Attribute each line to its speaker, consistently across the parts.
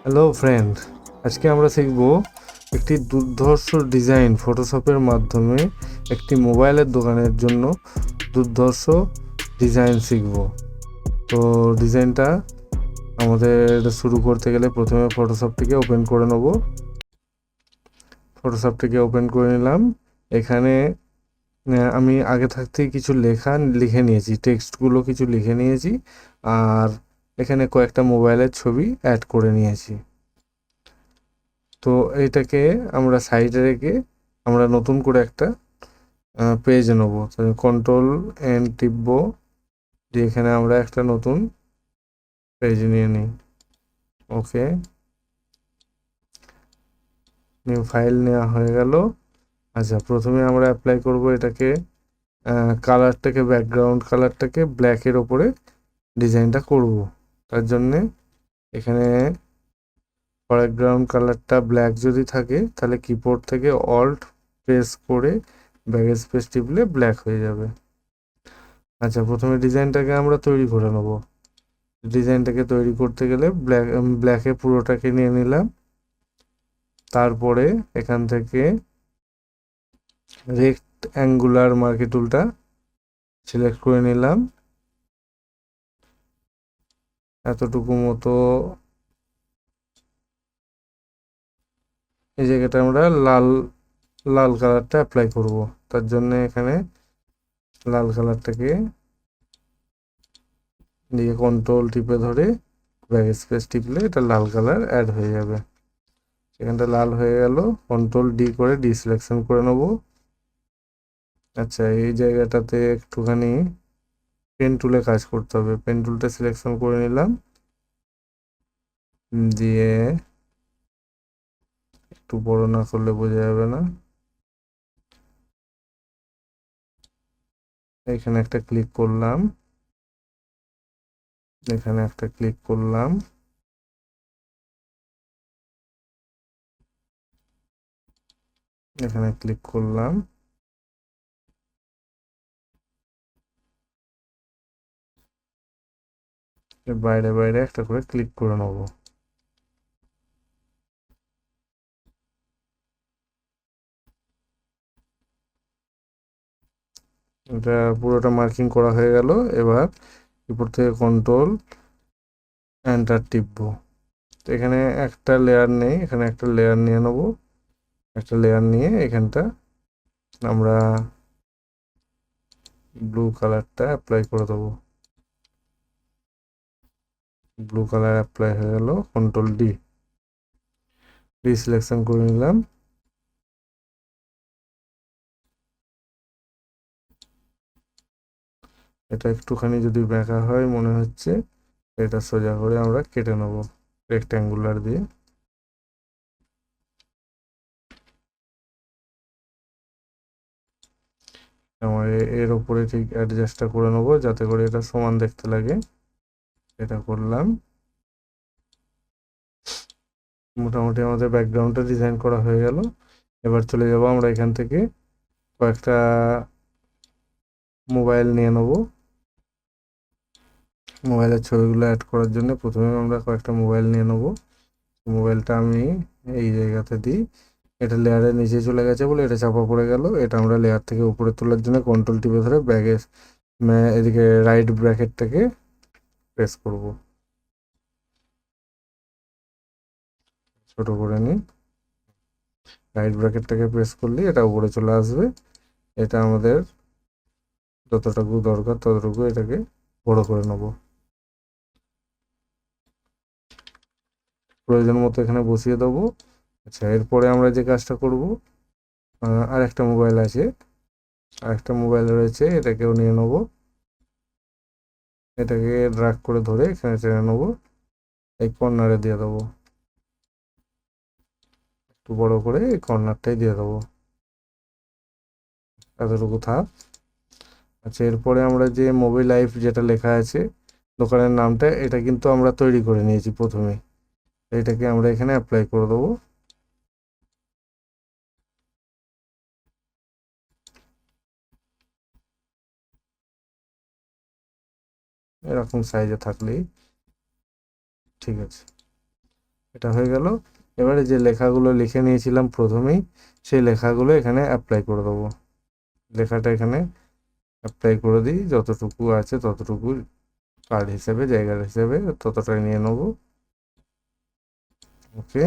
Speaker 1: Hello friend, আজকে আমরা শিখব একটি দুর্ধর্ষ ডিজাইন ফটোশপের মাধ্যমে একটি মোবাইলের দোকানের জন্য দুর্ধর্ষ ডিজাইন শিখব। তো ডিজাইনটা আমাদের শুরু করতে গেলে প্রথমে ফটোশপটিকে ওপেন করে নেব। ফটোশপটিকে ওপেন করে নিলাম। এখানে আমি আগে থাকতেই কিছু লেখা লিখে নিয়েছি, টেক্সটগুলো কিছু লিখে নিয়েছি, আর এখানে কয়েকটা মোবাইলের ছবি অ্যাড করে নিয়েছি। তো এইটাকে আমরা সাইডে রেখে আমরা নতুন করে একটা পেজ নেবো। কন্ট্রোল এন টিপবো, দিয়ে এখানে আমরা একটা নতুন পেজ নিয়ে নিই। ওকে, নিউ ফাইল নেওয়া হয়ে গেল। আচ্ছা, প্রথমে আমরা অ্যাপ্লাই করব এটাকে, কালারটাকে, ব্যাকগ্রাউন্ড কালারটাকে ব্ল্যাকের ওপরে ডিজাইনটা করব। তার জন্যে এখানে ব্যাকগ্রাউন্ড কালারটা ব্ল্যাক যদি থাকে তাহলে কিবোর্ড থেকে অল্ট প্রেস করে ব্যাক স্পেস টিপলে ব্ল্যাক হয়ে যাবে। আচ্ছা, প্রথমে ডিজাইনটাকে আমরা তৈরি করে নেব। ডিজাইনটাকে তৈরি করতে গেলে ব্ল্যাকে পুরোটাকে নিয়ে নিলাম। তারপরে এখান থেকে রেক্টঅ্যাঙ্গুলার মার্কি টুলটা সিলেক্ট করে নিলাম, এতটুকু মতো। এই জায়গাটা আমরা লাল লাল কালারটা অ্যাপ্লাই করব। তার জন্য এখানে লাল কালারটাকে দিয়ে কন্ট্রোল টিপে ধরে ব্যাক স্পেস টিপলে এটা লাল কালার অ্যাড হয়ে যাবে। এখানটা লাল হয়ে গেল, কন্ট্রোল ডি করে ডিসিলেকশন করে নেব। আচ্ছা, এই জায়গাটাতে একটুখানি পেন টুলে কাজ করতে হবে। পেন টুলটা সিলেকশন করে নিলাম, দিয়ে একটু বড় না করলে বোঝা যাবে না। এখানে একটা ক্লিক করলাম, এখানে একটা ক্লিক করলাম, এখানে ক্লিক করলাম। বাইরে বাইরে একটা করে ক্লিক করে নেব। এটা পুরোটা মার্কিং করা হয়ে গেল। এবার উপর থেকে কন্ট্রোল এন্টার টিপবো। তো এখানে একটা লেয়ার নেই, এখানে একটা লেয়ার নিয়ে নেব। একটা লেয়ার নিয়ে এখানটা আমরা ব্লু কালারটা অ্যাপ্লাই করে দেবো। ব্লু কালার অ্যাপ্লাই হয়ে গেল, কন্ট্রোল ডি সিলেকশন করে নিলাম। এটা একটুখানি যদি বেঁকা হয় মনে হচ্ছে, এটা সোজা করে আমরা কেটে নেব রেক্ট্যাঙ্গুলার দিয়ে। আমার এর ওপরে ঠিক অ্যাডজাস্টটা করে নেব যাতে করে এটা সমান দেখতে লাগে। এটা করলাম। মোটামুটি আমাদের ব্যাকগ্রাউন্ডটা ডিজাইন করা হয়ে গেল। এবার চলে যাব আমরা এখান থেকে কয়েকটা মোবাইল নিয়ে নেব। মোবাইলের ছবিগুলো অ্যাড করার জন্য প্রথমে আমরা কয়েকটা মোবাইল নিয়ে নেব। মোবাইলটা আমি এই জায়গাতে দিই। এটা লেয়ারের নিচে চলে গেছে বলে এটা চাপা পড়ে গেল। এটা আমরা লেয়ার থেকে উপরে তোলার জন্য কন্ট্রোল টিপে ধরে ব্যাগে এদিকে রাইট ব্র্যাকেটটাকে প্রেস করব, ছোট করে নিই। রাইট ব্র্যাকেটটাকে প্রেস করলে এটা উপরে চলে আসবে। এটা আমাদের যতটুকু দরকার ততটুকু এটাকে বড় করে নেব। প্রয়োজন মতো এখানে বসিয়ে দেবো। আচ্ছা, এরপরে আমরা যে কাজটা করব, আর একটা মোবাইল আছে, আর একটা মোবাইল রয়েছে, এটাকেও নিয়ে নেব। এটাকে ড্র্যাগ করে ধরে এখানে টেনে নেবো, এই কর্নারে দিয়ে দেবো। একটু বড় করে এই কর্নারটাই দিয়ে দেবো, এতটুকু থাক। আচ্ছা, এরপরে আমরা যে মোবাইল লাইফ যেটা লেখা আছে দোকানের নামটা, এটা কিন্তু আমরা তৈরি করে নিয়েছি প্রথমে। এটাকে আমরা এখানে অ্যাপ্লাই করে দেবো। এরকম সাইজে থাকলেই ঠিক আছে। এটা হয়ে গেল। এবারে যে লেখাগুলো লিখে নিয়েছিলাম প্রথমেই, সেই লেখাগুলো এখানে অ্যাপ্লাই করে দেবো। লেখাটা এখানে অ্যাপ্লাই করে দিই, যতটুকু আছে ততটুকু কার্ড হিসেবে, জায়গার হিসেবে ততটাই নিয়ে নেব। ওকে,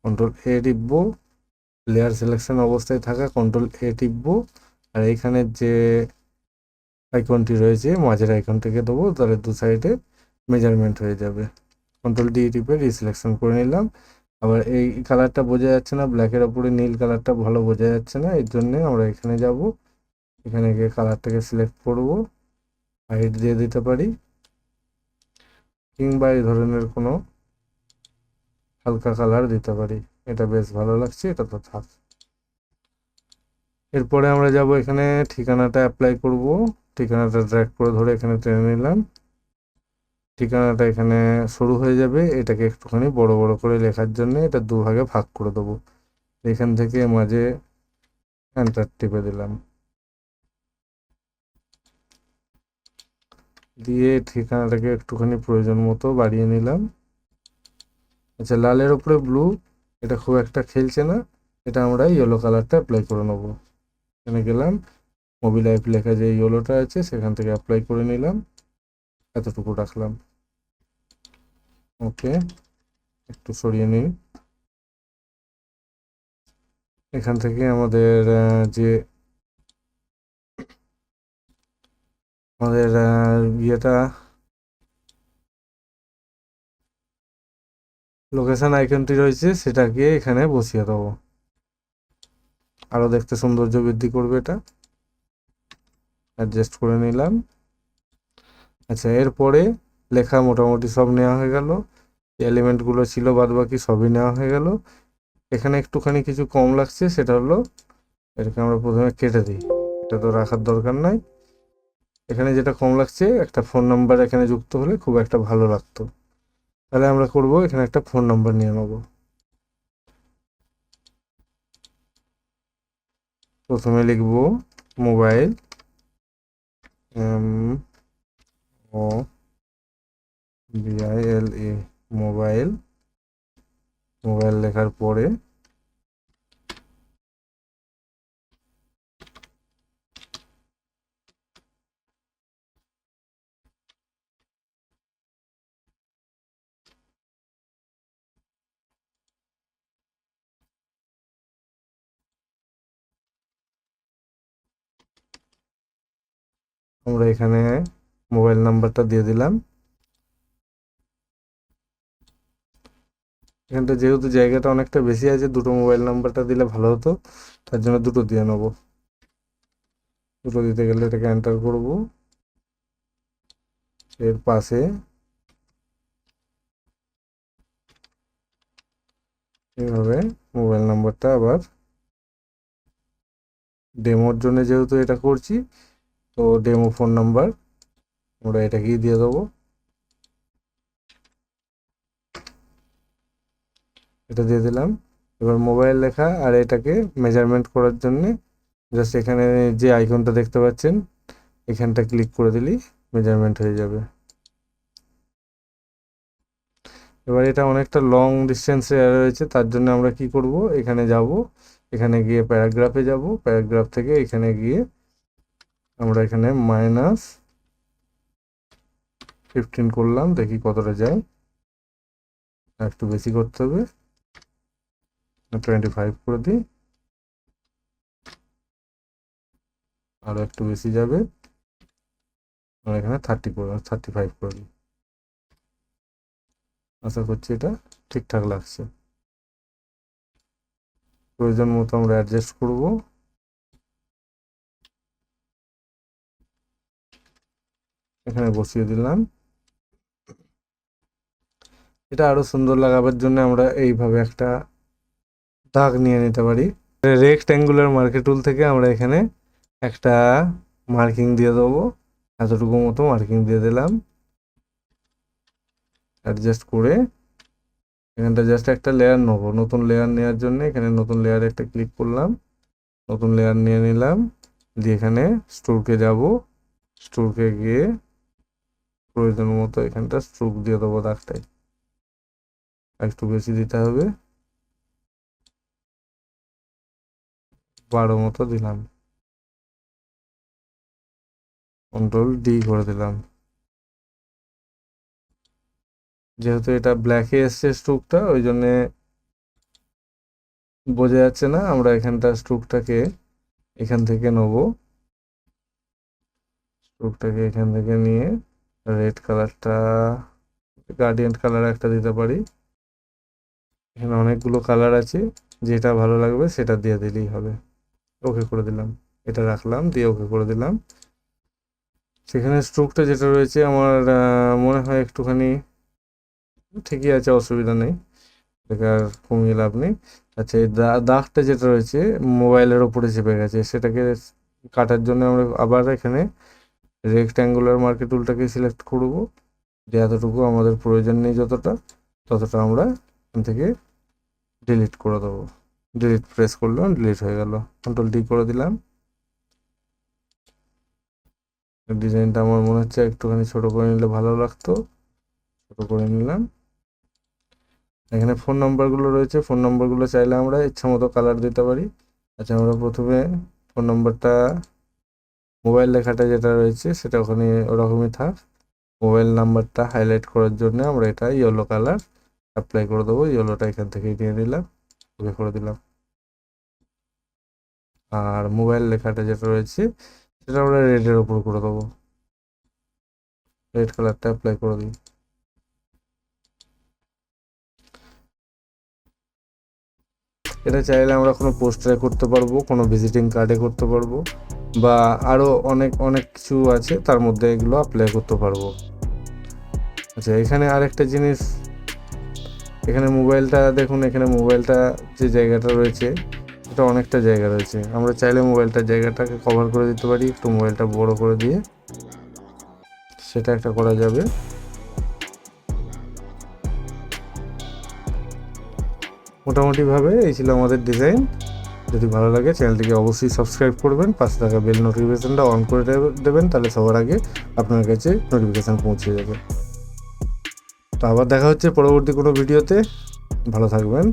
Speaker 1: কন্ট্রোল এ টিপবো, লেয়ার সিলেকশন অবস্থায় থাকা কন্ট্রোল এ টিপবো, আর এইখানে যে আইকনটি রয়েছে মাঝের আইকনটিকে দেবো, তাহলে দু সাইডে মেজারমেন্ট হয়ে যাবে। কন্ট্রোল ডি টিপে রিসিলেকশন করে নিলাম। আবার এই কালারটা বোঝা যাচ্ছে না, ব্ল্যাকের ওপরে নীল কালারটা ভালো বোঝা যাচ্ছে না, এর জন্য আমরা এখানে যাব, এখানে গিয়ে কালারটাকে সিলেক্ট করব, হাইট দিয়ে দিতে পারি, কিংবা এই ধরনের কোনো হালকা কালার দিতে পারি। এটা বেশ ভালো লাগছে, এটা তো থাক। এরপরে আমরা যাব এখানে ঠিকানাটা অ্যাপ্লাই করব। ঠিকানাটা ড্র্যাগ করে ধরে এখানে টেনে নিলাম। ঠিকানাটা এখানে শুরু হয়ে যাবে, এটাকে একটুখানি বড় বড় করে লেখার জন্য এটা দুভাগে ভাগ করে দেবো। এখান থেকে মাঝে এন্টার টিপে দিলাম, দিয়ে ঠিকানাটাকে একটুখানি প্রয়োজন মতো বাড়িয়ে নিলাম। আচ্ছা, লালের উপরে ব্লু এটা খুব একটা খেলছে না, এটা আমরা ইয়েলো কালারটা অ্যাপ্লাই করে নেব। এখানে গেলাম, মোবিল অ্যাপ লেখা যে ইয়েলোটা আছে সেখান থেকে অ্যাপ্লাই করে নিলাম, এতটুকু রাখলাম। ওকে, একটু সরিয়ে নিই। এখান থেকে আমাদের যে আমাদের ইয়েটা লোকেশন আইকনটি রয়েছে সেটাকে এখানে বসিয়ে দেবো, আরও দেখতে সৌন্দর্য বৃদ্ধি করবে এটা। অ্যাডজাস্ট করে নিলাম। আচ্ছা, এরপরে লেখা মোটামুটি সব নেওয়া হয়ে গেল, এলিমেন্টগুলো ছিল বাদ বাকি সবই নেওয়া হয়ে গেল। এখানে একটুখানি কিছু কম লাগছে, সেটা হলো এটাকে আমরা প্রথমে কেটে দিই, এটা তো রাখার দরকার নাই। এখানে যেটা কম লাগছে, একটা ফোন নাম্বার এখানে যুক্ত হলে খুব একটা ভালো লাগতো। তাহলে আমরা করব, এখানে একটা ফোন নাম্বার নিয়ে নেব। প্রথমে লিখব মোবাইল, ও BILE, মোবাইল। মোবাইল লেখার পরে আমরা এখানে মোবাইল নাম্বারটা দিয়ে দিলাম। এখানটা যেহেতু জায়গাটা অনেকটা বেশি আছে, দুটো মোবাইল নাম্বারটা দিলে ভালো হতো, তার জন্য দুটো দিয়ে নেব। দুটো দিতে গেলে এটাকে এন্টার করব, এর পাশে এইভাবে মোবাইল নাম্বারটা আবার ডেমোর জন্য যেহেতু এটা করছি, তো ডেমো ফোন নাম্বার আমরা এটাকেই দিয়ে দেবো। এটা দিয়ে দিলাম। এবার মোবাইল লেখা আর এটাকে মেজারমেন্ট করার জন্য জাস্ট এখানে যে আইকনটা দেখতে পাচ্ছেন এখানটা ক্লিক করে দিলেই মেজারমেন্ট হয়ে যাবে। এবার এটা অনেকটা লং ডিস্টেন্সে রয়েছে, তার জন্য আমরা কি করব, এখানে যাব, এখানে গিয়ে প্যারাগ্রাফে যাব, প্যারাগ্রাফ থেকে এখানে গিয়ে আমরা এখানে -15 করলাম, দেখি কতটা যায়। একটু বেশি করতে হবে, 25 করে দিই, আরও একটু বেশি যাবে, আমরা এখানে 35 করে দিই। আশা করছি এটা ঠিকঠাক লাগছে। প্রয়োজন মতো আমরা অ্যাডজাস্ট করব। এখানে বসিয়ে দিলাম। এটা আরো সুন্দর লাগাবার জন্য আমরা এইভাবে একটা দাগ নিয়ে নিতে পারি। রেক্ট্যাঙ্গুলার মার্কে টুল থেকে আমরা এখানে একটা মার্কিং দিয়ে দেবো, এতটুকু মতো মার্কিং দিয়ে দিলাম। অ্যাডজাস্ট করে এখানটা জাস্ট একটা লেয়ার নেবো, নতুন লেয়ার নেওয়ার জন্য এখানে নতুন লেয়ারে একটা ক্লিক করলাম, নতুন লেয়ার নিয়ে নিলাম, দিয়ে এখানে স্ট্রোকে যাব, স্ট্রোকে গিয়ে প্রয়োজন মতো এখানটা স্ট্রোক দিয়ে দেবো দাগটায়। একটু বেশি দিতে হবে, 12 মতো দিলাম, কন্ট্রোল ডি করে দিলাম। যেহেতু এটা ব্ল্যাকে এসছে স্ট্রোকটা, ওই জন্যে বোঝা যাচ্ছে না। আমরা এখানটা স্ট্রোকটাকে এখান থেকে নেব, স্ট্রোকটাকে এখান থেকে নিয়ে রেড কালারটা গার্ডিয়ান কালার একটা দিতে পারি। এখানে অনেকগুলো কালার আছে, যেটা ভালো লাগবে সেটা দিয়ে দিলেই হবে। ওকে করে দিলাম, এটা রাখলাম, দিয়ে ওকে করে দিলাম। সেখানে স্ট্রোকটা যেটা রয়েছে আমার মনে হয় একটুখানি ঠিকই আছে, অসুবিধা নেই, এটাকে আর কমিয়ে লাভ নেই। আচ্ছা, এই দাগটা যেটা রয়েছে মোবাইলের ওপরে চেপে গেছে, সেটাকে কাটার জন্য আমরা আবার এখানে রেক্ট্যাঙ্গুলার মার্কে টুলটাকে সিলেক্ট করব, যে এতটুকু আমাদের প্রয়োজন নেই, ততটা আমরা এখান থেকে ডিলিট করে দেবো। ডিলিট প্রেস করলাম, ডিলিট হয়ে গেল, কন্ট্রোল ডি করে দিলাম। ডিজাইনটা আমার মনে হচ্ছে একটুখানি ছোট করে নিলে ভালো লাগতো, ছোট করে নিলাম। এখানে ফোন নাম্বারগুলো রয়েছে, ফোন নাম্বারগুলো চাইলে আমরা ইচ্ছা মতো কালার দিতে পারি। আচ্ছা, আমরা প্রথমে ফোন নাম্বারটা, মোবাইল লেখাটা যেটা রয়েছে সেটা ওখানে ওরকমই থাক। মোবাইল নাম্বারটা হাইলাইট করার জন্য আমরা এটা ইয়েলো কালার অ্যাপ্লাই করে দেবো, ইয়েলোটা এখান থেকেই নিয়ে নিলাম, ওকে করে দিলাম। আর মোবাইল লেখাটা যেটা রয়েছে সেটা আমরা রেডের ওপর করে দেবো, রেড কালারটা অ্যাপ্লাই করে দিই। এটা চাইলে আমরা কোনো পোস্টারে করতে পারবো, কোনো ভিজিটিং কার্ডে করতে পারবো, বা আরও অনেক অনেক কিছু আছে তার মধ্যে এগুলো অ্যাপ্লাই করতে পারবো। আচ্ছা, এখানে আরেকটা জিনিস, এখানে মোবাইলটা দেখুন, এখানে মোবাইলটা যে জায়গাটা রয়েছে এটা অনেকটা জায়গা রয়েছে, আমরা চাইলে মোবাইলটার জায়গাটাকে কভার করে দিতে পারি, একটু মোবাইলটা বড় করে দিয়ে, সেটা একটা করা যাবে। মোটামুটিভাবে এই ছিল আমাদের ডিজাইন। যদি ভালো লাগে চ্যানেলটিকে অবশ্যই সাবস্ক্রাইব করবেন, পাশে থাকা বেল নোটিফিকেশানটা অন করে দেবেন, তাহলে সবার আগে আপনার কাছে নোটিফিকেশান পৌঁছে যাবে। তো আবার দেখা হচ্ছে পরবর্তী কোনো ভিডিওতে, ভালো থাকবেন।